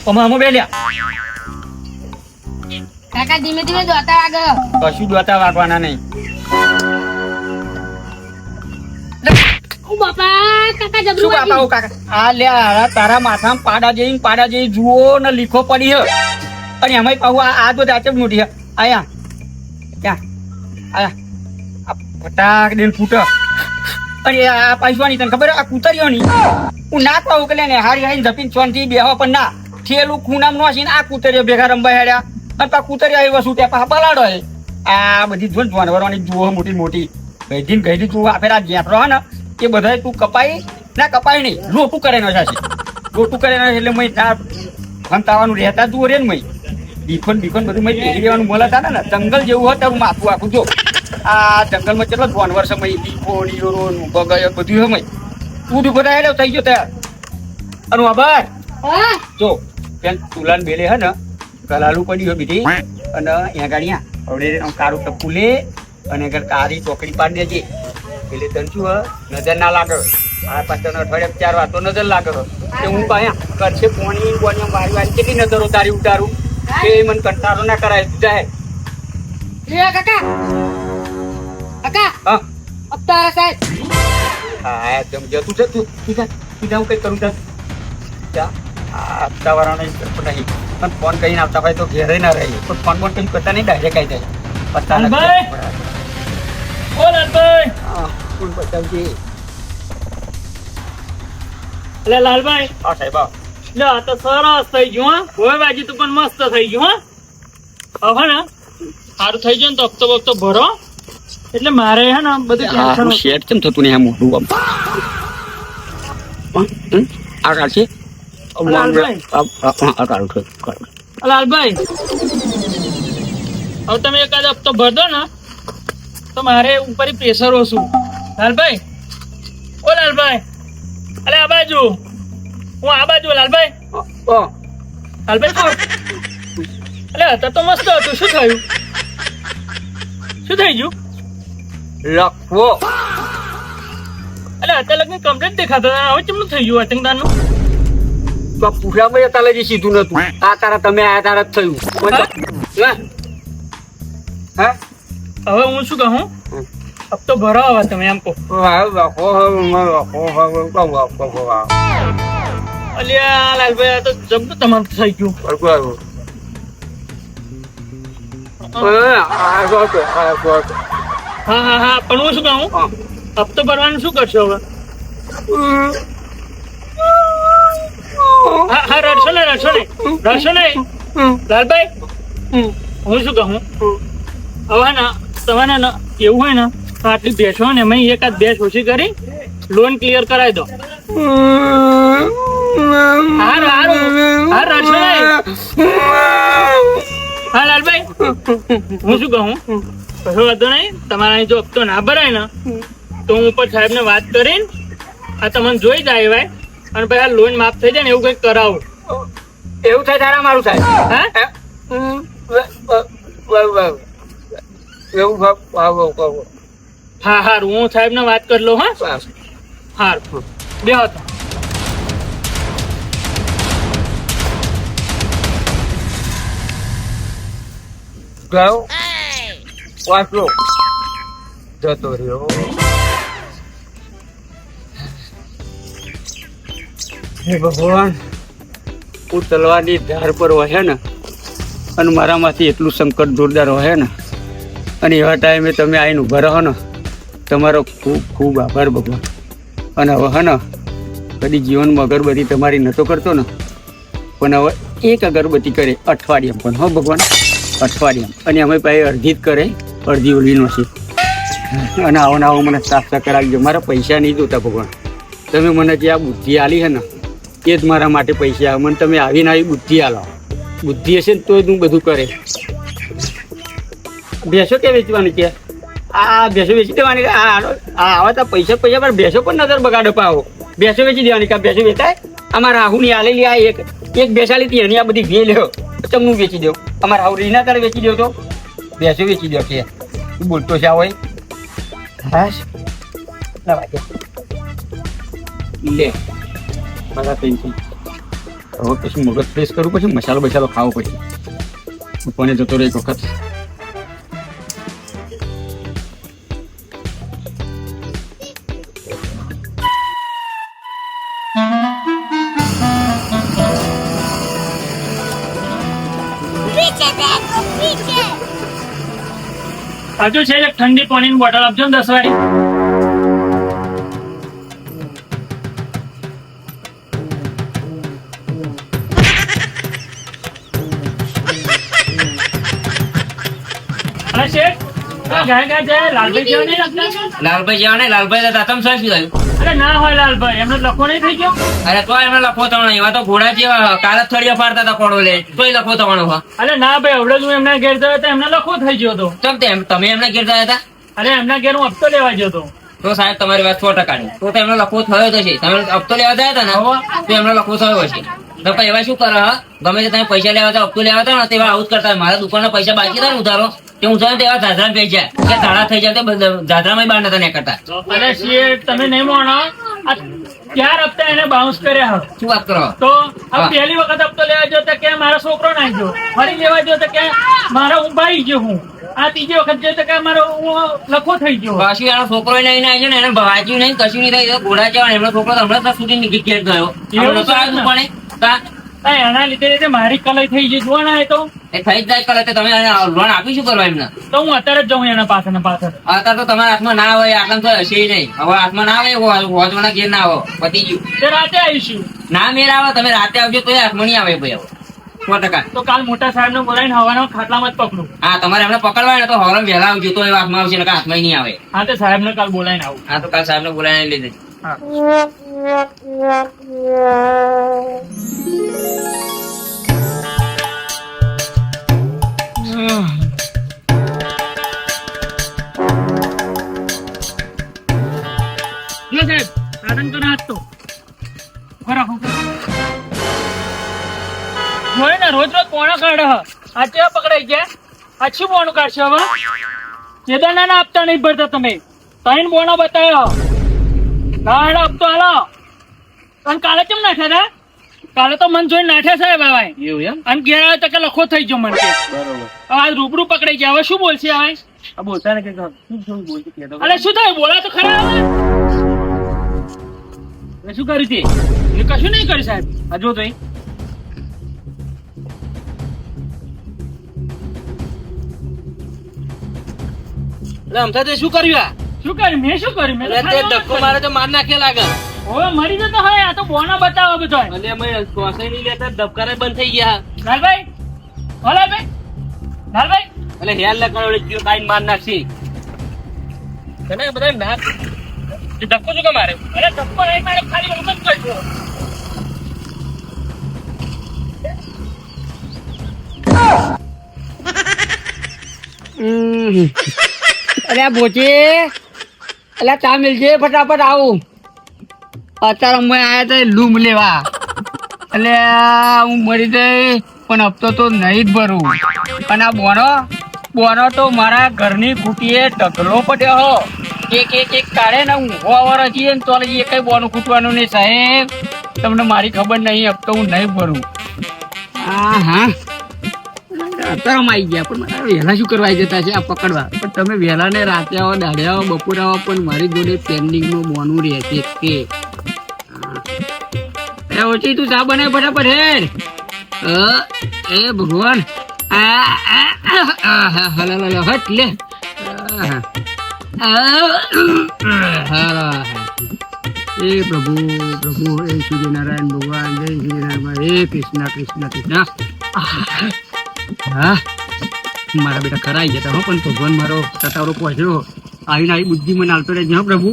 અમે બેલ્યા કાકા ધીમે ધીમે જોતા આગળ કશું જોતા વાગવાના નહીં. ઓ બાપા કાકા જબરું શું બાપા કાકા આ લે તારા માથામાં પાડા જેવી જુઓ ને લીખો પડી હે અને એમાં પાછું આ તો દાચબ મોટી હે આયા ક્યાં આયા આ ફટાક દેન ફૂટ અને આ પૈસવાની તને ખબર આ કૂતરીઓની હું ના કહું કે ને હારી હારી જપીન ચોનથી બેહવા પણ ના થેલું ખૂનામ નો છે ને આ કૂતરીઓ ભેગા રંબા હેડ્યા અને પા કૂતરી આવી વસ્તુ ત્યાં પાછા બલાડો હે આ બધી જોન જાનવરોની જુઓ મોટી મોટી ગઈ તું આપેલા જેપરો હે ને એ બધા તું કપાઈ ના કપાય નહીં લોટું કરે ના છે લોટું કરે ના એટલે મય ના ફંતાવાનું રહેતા જુઓ રે ને મય બીખોન બધું મય પહેરી લેવાનું બોલાતા ને જંગલ જેવું હોય તારું માથું આખું જો આ જંગલમાં કેટલો જાનવર છે મય બીખો ડીરો બગાયો બધું હે મય તું દીખો થાય થઈ ગયો ત્યાં અનુ આભાર હા જો પેન તુલાન બેલે હે ને કલાલું પડ્યું બીજી અને અહીંયા ગાડીયા હવે કારું ટપકું લે અને કારી ચોકડી પાડી દેજે એટલે તને શું નજર ના લાગે આ પાછળ અઠવાડિયા 4 વાર તો નજર લાગે કે હું પાયા કરશે પોણી વારી કેટલી નજરો તારી ઉતારું એ મને કંટાળો ના કરાય જાય કાકા હા અપતા સાહેબ હા એકદમ જતું છે તું સીધા હું કઈ કરું જા આપતા વાળા નહીં પણ ફોન કરીને આવતા ભાઈ તો ઘેરે ના રહી પણ ફોન કઈ કરતા નહીં ડાયરેક્ટ આવી જાય પત્તા લાલભાઈ ઓ લાલભાઈ કોણ બતાવજે એટલે લાલભાઈ હા સાહેબ લે આ તો સરસ થઈ ગયું હા હોય બાજી તો પણ મસ્ત થઈ ગયું હા હવે ને સારું થઈ ગયું ને તો હપ્તો બપ્તો ભરો એટલે મારે હે ને બધું ટેન્શન શેર કેમ થતું નહીં આ મોટું આ કાઢશે લાલભાઈ હવે તમે એકાદ હપ્તો ભર દો ને તો મારે ઉપર પ્રેશર ઓછું લાલભાઈ ઓ લાલભાઈ અલે આ બાજુ હું આ બાજુ લાલભાઈ અલે હતા તો મસ્ત હતું શું થયું શું થઈ ગયું લખવો અલે અત્યારે લગ્ન કમ્પ્લેટ દેખાતા હવે કેમનું થઈ ગયું આતંકદારનું તો પૂછામાં અત્યારે જે સીધું નતું આ તારા તમે આયા તારા જ થયું હા હવે હું શું કહું હપ્તો ભરો હવે તમે એમ કહો અલ્યા લાલભાઈ આ તો જબરું તમારું થઈ ગયું હા પણ હું શું કહું હપ્તો ભરવાનું શું કરશો હવે હા રડશો ને લાલભાઈ હું શું કહું હવે ને તમારે ને એવું હોય ને તો આટલી ભેંસો ને એમાં એકાદ ભેંસ ઓછી કરી લોન ક્લિયર કરાવી દો હા રડશો ને હા લાલભાઈ હું શું કહું કશો વાંધો નહીં તમારા જો હપ્તો ના ભરાય ને તો હું ઉપર સાહેબ ને વાત કરીને આ તમને જોઈ જાય ભાઈ અને પછી આ લોન માફ થઈ જાય ને એવું કંઈક કરાવું એવું થાય તારા મારું થાય હા હારું હું સાહેબ ને વાત કરી લઉં હા હારું બે હતો વાંચો જતો રહ્યો હે ભગવાન હું તલવારની ધાર પર વહે ને અને મારામાંથી એટલું સંકટ જોરદાર વહે ને અને એવા ટાઈમે તમે આવીને ઉભા રહો ને તમારો ખૂબ ખૂબ આભાર ભગવાન અને હવે હે ને કદી જીવનમાં અગરબત્તી તમારી નહોતો કરતો ને પણ હવે એક અગરબત્તી કરે અઠવાડિયામાં પણ હો ભગવાન અઠવાડિયામાં અને અમે પાસે અડધી જ કરે અડધી ઓલીનો છે અને આવો ને આવો મને સાફ સાફ કરાવજો મારા પૈસા નહીં જોતા ભગવાન તમે મને જે આ બુદ્ધિ આલી છે ને એ જ મારા માટે પૈસા મને તમે આવીને આવી બુદ્ધિ આલો બુદ્ધિ હશે ને તો જ હું બધું કરે ભેંસો કે વેચવાની કે આ ભેંસો વેચી દેવાની આવા તો પૈસા પણ ભેંસો પણ નજર બગાડો પાવો ભેંસો વેચી દેવાની કે ભેંસો વેચાય અમારા રાહુની આલેલી આ એક ભેંસા લીધી એની આ બધી ભે લ્યો ચમનું વેચી દો અમારા રાહુ રીના તારે વેચી દો તો ભેંસો વેચી દો કે બોલતો છે હોય હાશ લે મારા પેન્શન હવે પછી મગજ ફ્રેશ કરવું પછી મસાલો બસાલો ખાવો પછી ઉપરને જતો રહે એક વખત. હજુ છે એક ઠંડી પાણીની બોટલ આપજો ને 10 વાળી. અરે શેઠ, ગાય જાય લાલભાઈ જેવા નહીં લાગતા? લાલભાઈ જેવા નહીં, લાલભાઈ તો તમ શું થયું? અરે ના હોય લાલભાઈ, એમનો લખો નહીં થઈ ગયો? અરે તો એમને લખો તવાનો એવા તો ઘોડા જેવા કાલ જ થોડી ફાડતા હતા કોણો લે તોય લખો તવાનો હા. અરે ના ભાઈ, હવડે હું એમના ઘેર ગયો હતો એમને લખો થઈ ગયો હતો. તમે એમના ઘેર ગયા હતા? અરે એમના ઘેર હું હપ્તો લેવા ગયો હતો. તો સાહેબ તમારી વાત 100% ની. તો એમનો લખો થયો તો છે. તમે હપ્તો લેવા ગયા હતા ને તો એમનો લખો થયો હશે. તો પછી એવા શું કરે હા? ગમે તે તમે પૈસા લેવા હતા હપ્તો લેવા હતા ને તેવા આવું જ કરતા હોય. મારા દુકાનના પૈસા બાકી હતા ને ઉધારો તે ઉધારો તેવા ધાધરા પૈ જાય કે તાળા થઈ જાય ધાધરામાં બહાર નતા નીકળતા. અરે શેઠ, તમે નહીં માનો, આ 4 હપ્તા એને બાઉન્સ કર્યા હતા. શું વાત કરો? તો આ પહેલી વખત હપ્તો લેવા ગયો તો કે મારો છોકરો નાઈ ગયો, ફરી લેવા ગયો તો કે મારા હું ભાઈ ગયો હું, આ ત્રીજી વખત ગયો તો કે મારો હું લખો થઈ ગયો. પાછું એનો છોકરો નહીં ના છે ને એને વાંચ્યું નહીં કશું નહીં થાય ઘોડા જેવા એમનો છોકરો તો હમણાં સુધી નીકળી ગયો. એવું નતો આવ્યું પણ તા એના લીધે મારી કલાઈ થઈ ગઈ. જુઓ ને, એ તો એ થઈ જ જાય કરે તો તમે લોન આપી શું કરવા એમને? તો હું અત્યારે જ જાઉં એના પાછળ ને પાછળ. અત્યારે તો તમારા હાથમાં ના આવે આટલા તો હશે નહીં. હવે હાથમાં ના આવે હોજવાના ઘેર ના આવો પતી ગયું. તે રાતે આવીશું. ના મેર આવે તમે રાતે આવજો તો હાથમાં નહીં આવે ભાઈ. હવે 100%. તો કાલ મોટા સાહેબ ને બોલાવીને હવાના ખાટલામાં જ પકડું. હા તમારે એમને પકડવા ને તો હવારમાં વહેલા આવજો તો એ હાથમાં આવશે ને હાથમાં નહીં આવે. હા, તો સાહેબ ને કાલ બોલાવીને આવું. હા તો કાલ સાહેબ ને બોલાવીને લીધે. હા. જો સાહેબ, સાધન તો ના હતો. બરાબર. જોયે ને રોજ રોજ પોણો કાઢે હ. આ કેવા પકડાઈ ગયા? આ શું પોણું કાઢશે હવે? ચેદના ના આપતા નહીં ભરતા તમે. 3 બોણો બતાવ્યો. ના આપતો હાલો. અને કાલે કેમ નાખ્યા હતા? કાલે તો મન જોઈને નાઠ્યા સાહેબ આવે. એવું એમ? અને ઘેર આવે તો કે લખો થઈ ગયો મને કે. બરોબર. આ રૂબરૂ પકડાઈ ગયા. હવે શું બોલશે હવે? આ બોલતા ને કે શું બોલતી કહેતો. અલે શું થાય? બોલા તો ખરા હવે. શું કર્યું તે? એ કશું નહીં કરી સાહેબ. આ જો તો અમથા તે શું કર્યું? આ શું કર્યું? મેં શું કર્યું? મેં તો ખાલી ધક્કો કર્યું. મારે તો માર નાખે લાગે. હવે મરી જતો હોય. આ તો બોના બતાવો બધો. અને અમે શ્વાસે નહીં લેતા ધબકારા બંધ થઈ ગયા. લાલભાઈ, હો લાલભાઈ, લાલભાઈ. એટલે હેર લગાડો એટલે કાઈ માર નાખશી. તને બધા નાક ધક્કો શું કે મારે? અરે ધક્કો નહીં મારે, ખાલી વખત કરજો. અરે ભોજી, એટલે ચા મિલજે ફટાફટ આવું. અત્યારે અમે આયા હતા લૂમ લેવા. એટલે હું મરી જઈ પણ હપ્તો તો નહીં જ ભરું. અને આ બોનો તો મારા ઘરની ખૂટીએ ઢગલો પડ્યો હો. એક કાઢે ને ઊંઘો અવાર હજી ને તો એ કઈ બોનું ખૂટવાનું નહીં સાહેબ. તમને મારી ખબર નહીં, હપ્તો હું નહીં ભરું. હા અત્યારે આવી ગયા પણ મારા વહેલા શું કરવા આવી જતા છે આ પકડવા. પણ તમે વહેલા ને રાતે આવો, દાડે આવો, બપોરે આવો, પણ મારી જોડે પેન્ડિંગમાં બોનું રહેશે કે ઓછી તું ચા બનાય ફટાફટ હેર. એ ભગવાન, હટ લે. એ પ્રભુ પ્રભુ, એ સૂર્યનારાયણ ભગવાન, જય સૂર્યનારાયણ, હે કૃષ્ણ કૃષ્ણ કૃષ્ણ. હા મારા બેટા કરાઈ જતા હો, પણ ભગવાન મારો સતાવરો પહોંચ્યો. આવીને આવી બુદ્ધિ મને આવતો રહેજો પ્રભુ.